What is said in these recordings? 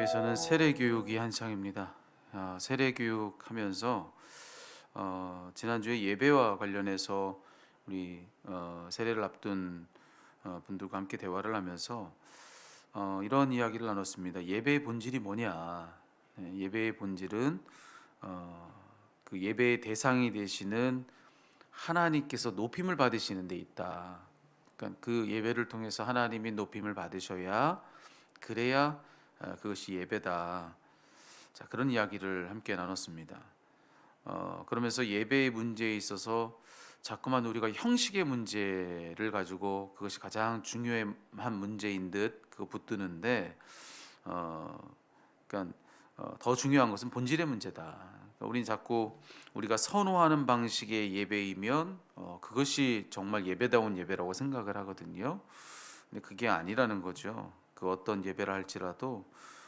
교회에서는 세례 교육이 한창입니다. 세례 교육하면서 지난주에 예배와 관련해서 우리 세례를 앞둔 분들과 함께 대화를 하면서 이런 이야기를 나눴습니다. 예배의 본질이 뭐냐? 예배의 본질은 그 예배의 대상이 되시는 하나님께서 높임을 받으시는 데 있다. 그러니까 그 예배를 통해서 하나님이 높임을 받으셔야 그래야 그것이 예배다. 자, 그런 이야기를 함께 나눴습니다. 그러면서 예배의 문제에 있어서 자꾸만 우리가 형식의 문제를 가지고 그것이 가장 중요한 문제인 듯 그거 붙드는데 그러니까 더 중요한 것은 본질의 문제다. 그러니까 우리는 자꾸 우리가 선호하는 방식의 예배이면 그것이 정말 예배다운 예배라고 생각을 하거든요. 근데 그게 아니라는 거죠. 그 어떤 예배를 할지라도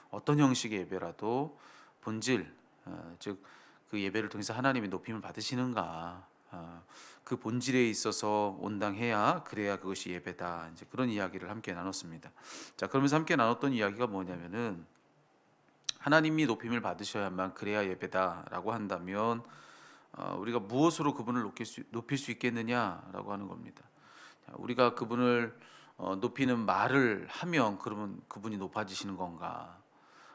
어떤 형식의 예배라도 본질, 즉 그 예배를 통해서 하나님이 높임을 받으시는가, 그 본질에 있어서 온당해야 그래야 그것이 예배다. 이제 그런 이야기를 함께 나눴습니다. 자, 그러면서 함께 나눴던 이야기가 뭐냐면은 하나님이 높임을 받으셔야만 그래야 예배다라고 한다면 우리가 무엇으로 그분을 높일 수 있겠느냐라고 하는 겁니다. 자, 우리가 그분을 높이는 말을 하면 그러면 그분이 높아지시는 건가?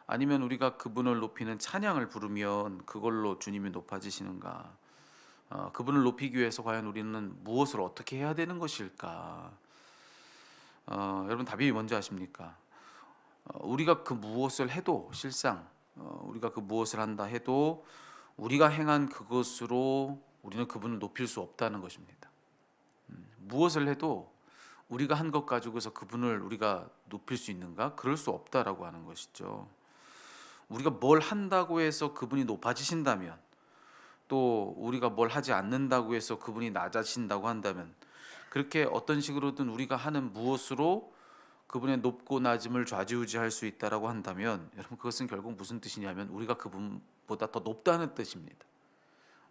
아니면 우리가 그분을 높이는 찬양을 부르면 그걸로 주님이 높아지시는가? 그분을 높이기 위해서 과연 우리는 무엇을 어떻게 해야 되는 것일까? 여러분 답이 뭔지 아십니까? 우리가 그 무엇을 해도 실상 우리가 그 무엇을 한다 해도 우리가 행한 그것으로 우리는 그분을 높일 수 없다는 것입니다. 무엇을 해도 우리가 한 것 가지고서 그분을 우리가 높일 수 있는가? 그럴 수 없다라고 하는 것이죠. 우리가 뭘 한다고 해서 그분이 높아지신다면, 또 우리가 뭘 하지 않는다고 해서 그분이 낮아진다고 한다면, 그렇게 어떤 식으로든 우리가 하는 무엇으로 그분의 높고 낮음을 좌지우지할 수 있다라고 한다면, 여러분 그것은 결국 무슨 뜻이냐면 우리가 그분보다 더 높다는 뜻입니다.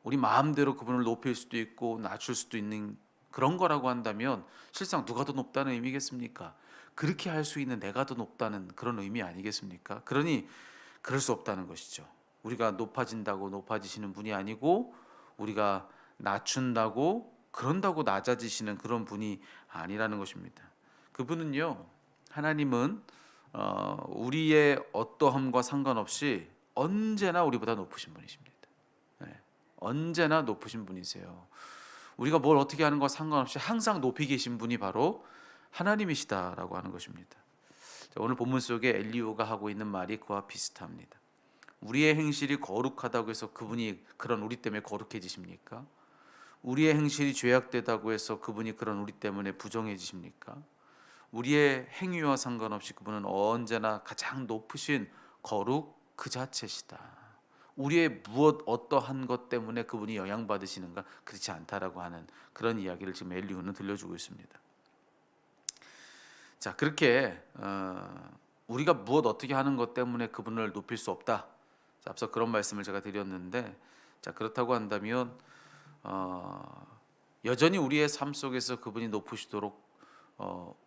우리 마음대로 그분을 높일 수도 있고 낮출 수도 있는 그런 거라고 한다면 실상 누가 더 높다는 의미겠습니까? 그렇게 할 수 있는 내가 더 높다는 그런 의미 아니겠습니까? 그러니 그럴 수 없다는 것이죠. 우리가 높아진다고 높아지시는 분이 아니고 우리가 낮춘다고 그런다고 낮아지시는 그런 분이 아니라는 것입니다. 그분은요, 하나님은 우리의 어떠함과 상관없이 언제나 우리보다 높으신 분이십니다. 네, 언제나 높으신 분이세요. 우리가 뭘 어떻게 하는 것과 상관없이 항상 높이 계신 분이 바로 하나님이시다라고 하는 것입니다. 자, 오늘 본문 속에 엘리후가 하고 있는 말이 그와 비슷합니다. 우리의 행실이 거룩하다고 해서 그분이 그런 우리 때문에 거룩해지십니까? 우리의 행실이 죄악되다고 해서 그분이 그런 우리 때문에 부정해지십니까? 우리의 행위와 상관없이 그분은 언제나 가장 높으신 거룩 그 자체시다. 우리의 무엇 어떠한 것 때문에 그분이 영향받으시는가? 그렇지 않다라고 하는 그런 이야기를 지금 엘리후는 들려주고 있습니다. 자, 그렇게 우리가 무엇 어떻게 하는 것 때문에 그분을 높일 수 없다. 자, 앞서 그런 말씀을 제가 드렸는데, 자, 그렇다고 한다면 여전히 우리의 삶 속에서 그분이 높으시도록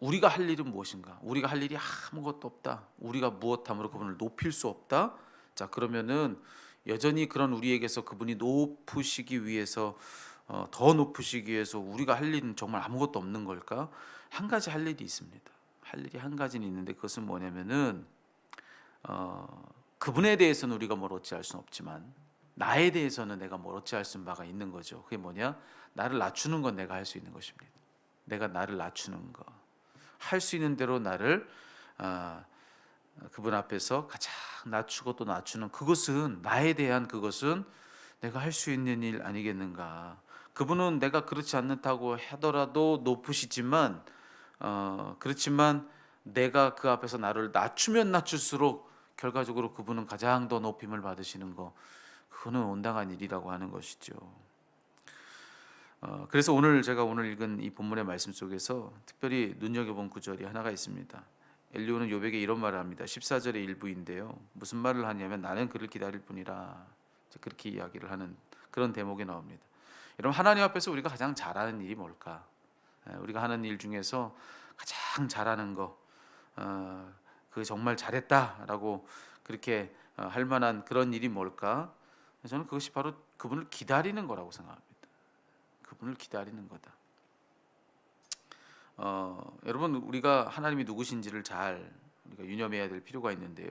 우리가 할 일은 무엇인가? 우리가 할 일이 아무것도 없다. 우리가 무엇함으로 그분을 높일 수 없다. 자, 그러면은 여전히 그런 우리에게서 그분이 높으시기 위해서 더 높으시기 위해서 우리가 할 일은 정말 아무것도 없는 걸까? 한 가지 할 일이 있습니다. 할 일이 한 가지는 있는데 그것은 뭐냐면은 그분에 대해서는 우리가 뭘 어찌할 수는 없지만 나에 대해서는 내가 뭘 어찌할 수 있는 바가 있는 거죠. 그게 뭐냐? 나를 낮추는 건 내가 할 수 있는 것입니다. 내가 나를 낮추는 거, 할 수 있는 대로 나를 그분 앞에서 가장 낮추고 또 낮추는 그것은 나에 대한 그것은 내가 할 수 있는 일 아니겠는가? 그분은 내가 그렇지 않다고 하더라도 높으시지만 그렇지만 내가 그 앞에서 나를 낮추면 낮출수록 결과적으로 그분은 가장 더 높임을 받으시는 거, 그거는 온당한 일이라고 하는 것이죠. 그래서 제가 오늘 읽은 이 본문의 말씀 속에서 특별히 눈여겨본 구절이 하나가 있습니다. 엘리후는 요백에 이런 말을 합니다. 14절의 일부인데요. 무슨 말을 하냐면 나는 그를 기다릴 뿐이라, 그렇게 이야기를 하는 그런 대목이 나옵니다. 여러분, 하나님 앞에서 우리가 가장 잘하는 일이 뭘까? 우리가 하는 일 중에서 가장 잘하는 거, 그 정말 잘했다라고 그렇게 할 만한 그런 일이 뭘까? 저는 그것이 바로 그분을 기다리는 거라고 생각합니다. 그분을 기다리는 거다. 여러분, 우리가 하나님이 누구신지를 잘 우리가 유념해야 될 필요가 있는데요.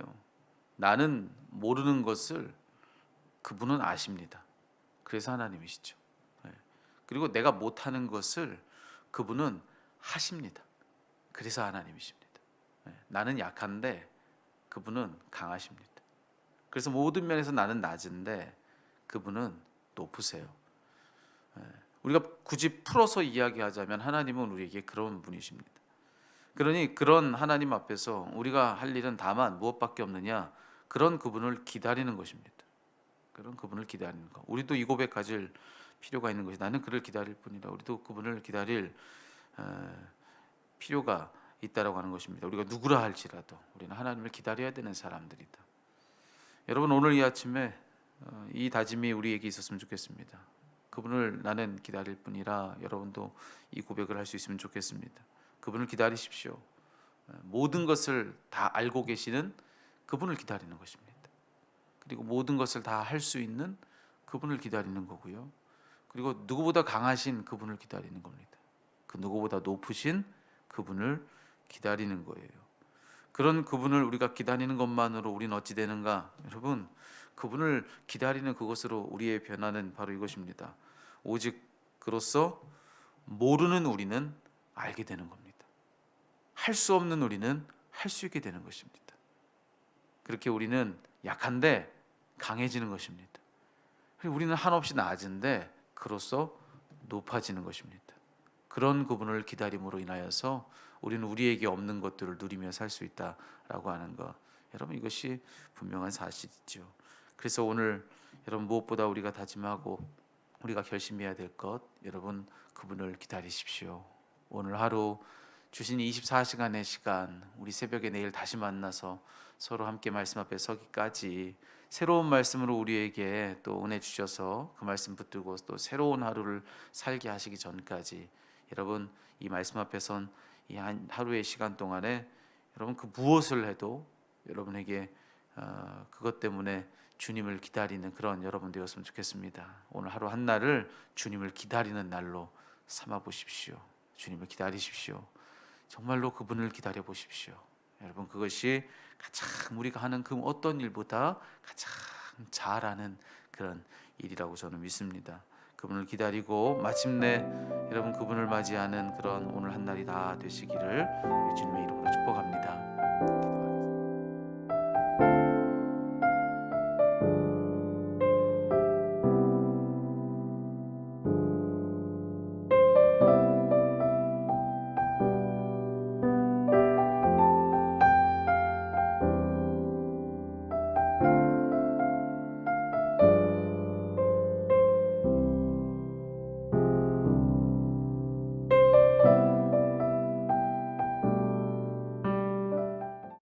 나는 모르는 것을 그분은 아십니다. 그래서 하나님이시죠. 네. 그리고 내가 못하는 것을 그분은 하십니다. 그래서 하나님이십니다. 네. 나는 약한데 그분은 강하십니다. 그래서 모든 면에서 나는 낮은데 그분은 높으세요. 네. 우리가 굳이 풀어서 이야기하자면 하나님은 우리에게 그런 분이십니다. 그러니 그런 하나님 앞에서 우리가 할 일은 다만 무엇밖에 없느냐? 그런 그분을 기다리는 것입니다. 그런 그분을 기다리는 것. 우리도 이 고백 가질 필요가 있는 것이 나는 그를 기다릴 뿐이다. 우리도 그분을 기다릴 필요가 있다라고 하는 것입니다. 우리가 누구라 할지라도 우리는 하나님을 기다려야 되는 사람들이다. 여러분, 오늘 이 아침에 이 다짐이 우리에게 있었으면 좋겠습니다. 그분을 나는 기다릴 뿐이라 여러분도 이 고백을 할 수 있으면 좋겠습니다. 그분을 기다리십시오. 모든 것을 다 알고 계시는 그분을 기다리는 것입니다. 그리고 모든 것을 다 할 수 있는 그분을 기다리는 거고요. 그리고 누구보다 강하신 그분을 기다리는 겁니다. 그 누구보다 높으신 그분을 기다리는 거예요. 그런 그분을 우리가 기다리는 것만으로 우리는 어찌 되는가? 여러분, 그분을 기다리는 그것으로 우리의 변화는 바로 이것입니다. 오직 그로써 모르는 우리는 알게 되는 겁니다. 할 수 없는 우리는 할 수 있게 되는 것입니다. 그렇게 우리는 약한데 강해지는 것입니다. 그리고 우리는 한없이 낮은데 그로써 높아지는 것입니다. 그런 그분을 기다림으로 인하여서 우리는 우리에게 없는 것들을 누리며 살 수 있다라고 하는 것. 여러분, 이것이 분명한 사실이죠. 그래서 오늘 여러분 무엇보다 우리가 다짐하고 우리가 결심해야 될 것, 여러분 그분을 기다리십시오. 오늘 하루 주신 24시간의 시간, 우리 새벽에 내일 다시 만나서 서로 함께 말씀 앞에 서기까지 새로운 말씀으로 우리에게 또 은혜 주셔서 그 말씀 붙들고 또 새로운 하루를 살게 하시기 전까지 여러분 이 말씀 앞에 선 이 하루의 시간 동안에 여러분 그 무엇을 해도 여러분에게 그것 때문에 주님을 기다리는 그런 여러분 되었으면 좋겠습니다. 오늘 하루 한 날을 주님을 기다리는 날로 삼아 보십시오. 주님을 기다리십시오. 정말로 그분을 기다려 보십시오. 여러분, 그것이 가장 우리가 하는 그 어떤 일보다 가장 잘하는 그런 일이라고 저는 믿습니다. 그분을 기다리고 마침내 여러분 그분을 맞이하는 그런 오늘 한 날이 다 되시기를 우리 주님의 이름으로 축복합니다.